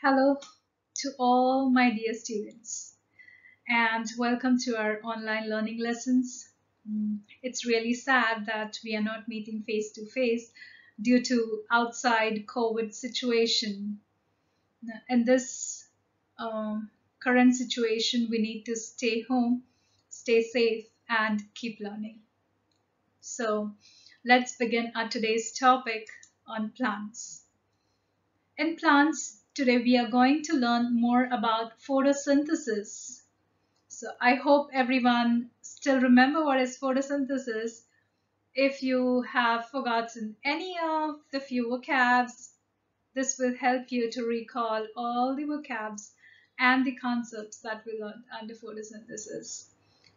Hello to all my dear students, and welcome to our online learning lessons. It's really sad that we are not meeting face to face due to outside COVID situation. In this current situation, we need to stay home, stay safe, and keep learning. So let's begin our today's topic on plants. In plants, today we are going to learn more about photosynthesis. So I hope everyone still remember what is photosynthesis. If you have forgotten any of the few vocabs, this will help you to recall all the vocabs and the concepts that we learned under photosynthesis.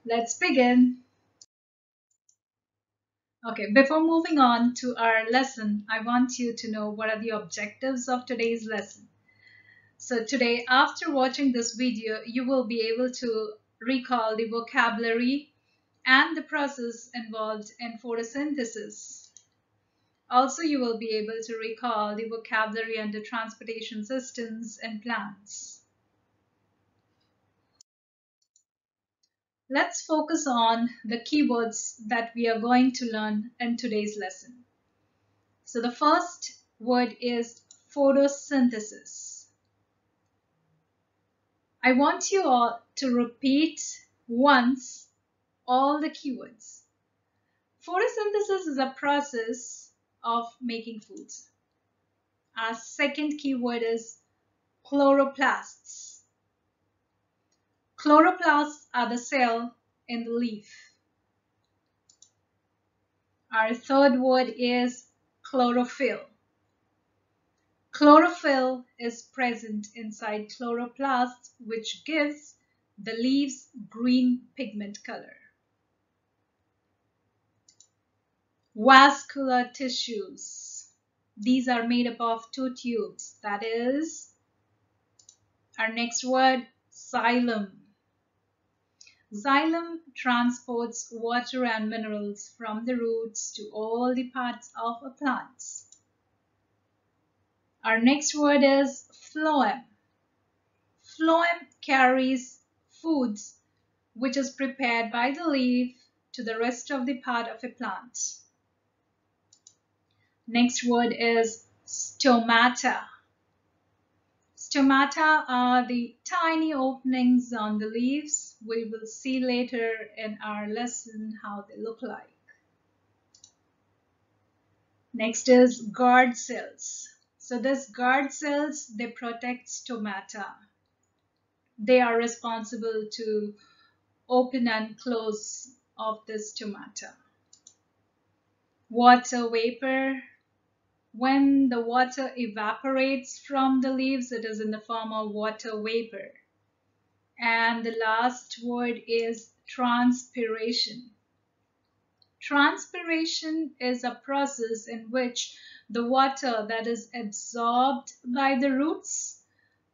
Let's begin. Okay, before moving on to our lesson, I want you to know what are the objectives of today's lesson. So today, after watching this video, you will be able to recall the vocabulary and the process involved in photosynthesis. Also, you will be able to recall the vocabulary under transportation systems and plants. Let's focus on the keywords that we are going to learn in today's lesson. So the first word is photosynthesis. I want you all to repeat once all the keywords. Photosynthesis is a process of making foods. Our second keyword is chloroplasts. Chloroplasts are the cell in the leaf. Our third word is chlorophyll. Chlorophyll is present inside chloroplasts, which gives the leaves green pigment color. Vascular tissues. These are made up of two tubes. That is our next word, xylem. Xylem transports water and minerals from the roots to all the parts of a plant. Our next word is phloem. Phloem carries foods which is prepared by the leaf to the rest of the part of a plant. Next word is stomata. Stomata are the tiny openings on the leaves. We will see later in our lesson how they look like. Next is guard cells. So these guard cells, they protect stomata. They are responsible to open and close of the stomata. Water vapor. When the water evaporates from the leaves, it is in the form of water vapor. And the last word is transpiration. Transpiration is a process in which the water that is absorbed by the roots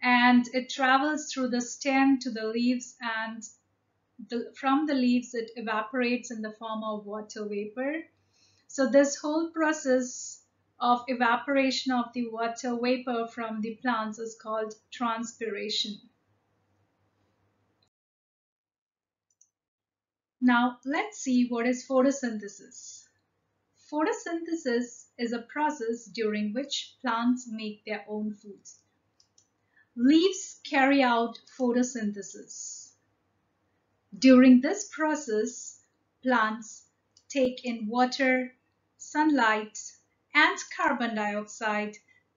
and it travels through the stem to the leaves, and from the leaves it evaporates in the form of water vapor. So this whole process of evaporation of the water vapor from the plants is called transpiration. Now let's see what is photosynthesis. Photosynthesis is a process during which plants make their own foods. Leaves carry out photosynthesis. During this process, plants take in water, sunlight, and carbon dioxide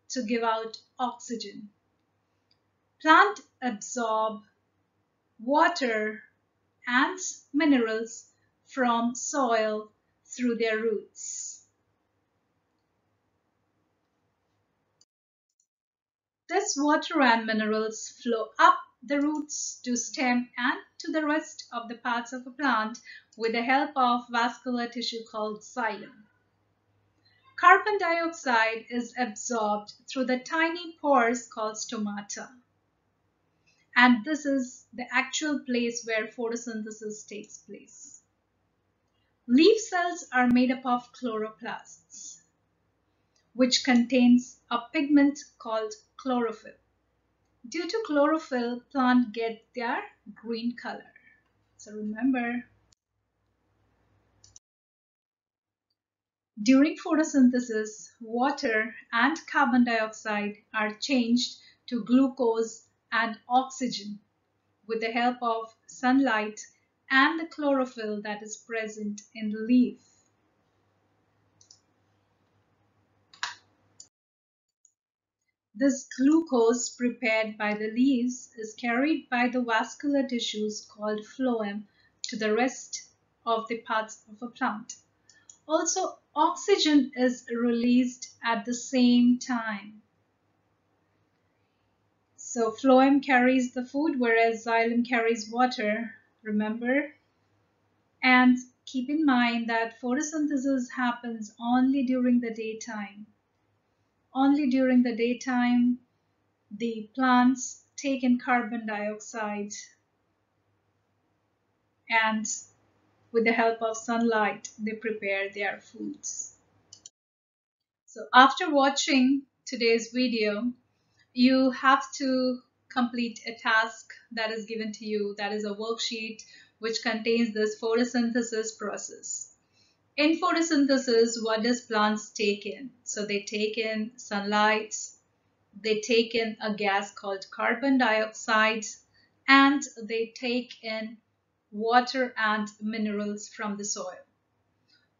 to give out oxygen. Plants absorb water and minerals from soil through their roots. This water and minerals flow up the roots to stem and to the rest of the parts of a plant with the help of vascular tissue called xylem. Carbon dioxide is absorbed through the tiny pores called stomata. And this is the actual place where photosynthesis takes place. Leaf cells are made up of chloroplasts, which contains a pigment called chlorophyll. Due to chlorophyll, plants get their green color. So remember, during photosynthesis, water and carbon dioxide are changed to glucose and oxygen with the help of sunlight and the chlorophyll that is present in the leaf. This glucose prepared by the leaves is carried by the vascular tissues called phloem to the rest of the parts of a plant. Also, oxygen is released at the same time. So phloem carries the food, whereas xylem carries water, remember? And keep in mind that photosynthesis happens only during the daytime. Only during the daytime, the plants take in carbon dioxide and with the help of sunlight, they prepare their foods. So after watching today's video, you have to complete a task that is given to you, that is a worksheet which contains this photosynthesis process. In photosynthesis, what does plants take in? So they take in sunlight, they take in a gas called carbon dioxide, and they take in water and minerals from the soil.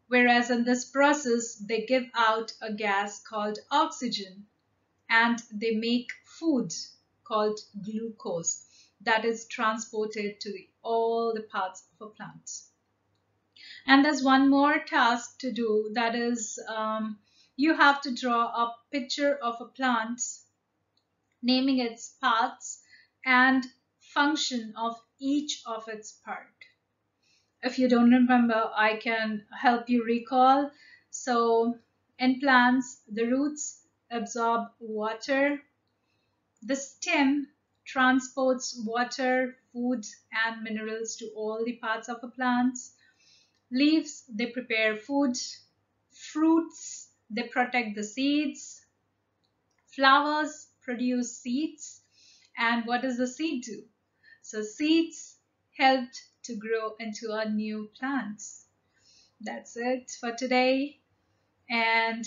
Whereas in this process, they give out a gas called oxygen, and they make food called glucose that is transported to all the parts of a plant. And there's one more task to do, that is you have to draw a picture of a plant, naming its parts and function of each of its part. If you don't remember, I can help you recall. So in plants, the roots absorb water. The stem transports water, food, and minerals to all the parts of a plant. Leaves, they prepare food. Fruits, they protect the seeds. Flowers produce seeds. And what does the seed do? So seeds helped to grow into a new plant. That's it for today. And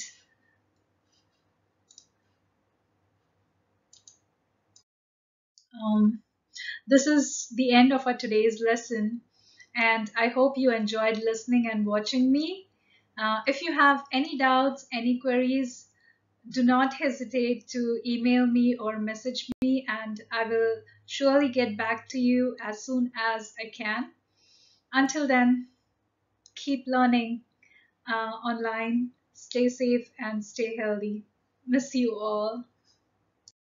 this is the end of our today's lesson. And I hope you enjoyed listening and watching me. If you have any doubts, any queries, do not hesitate to email me or message me, and I will surely get back to you as soon as I can. Until then, keep learning online, stay safe, and stay healthy. Miss you all.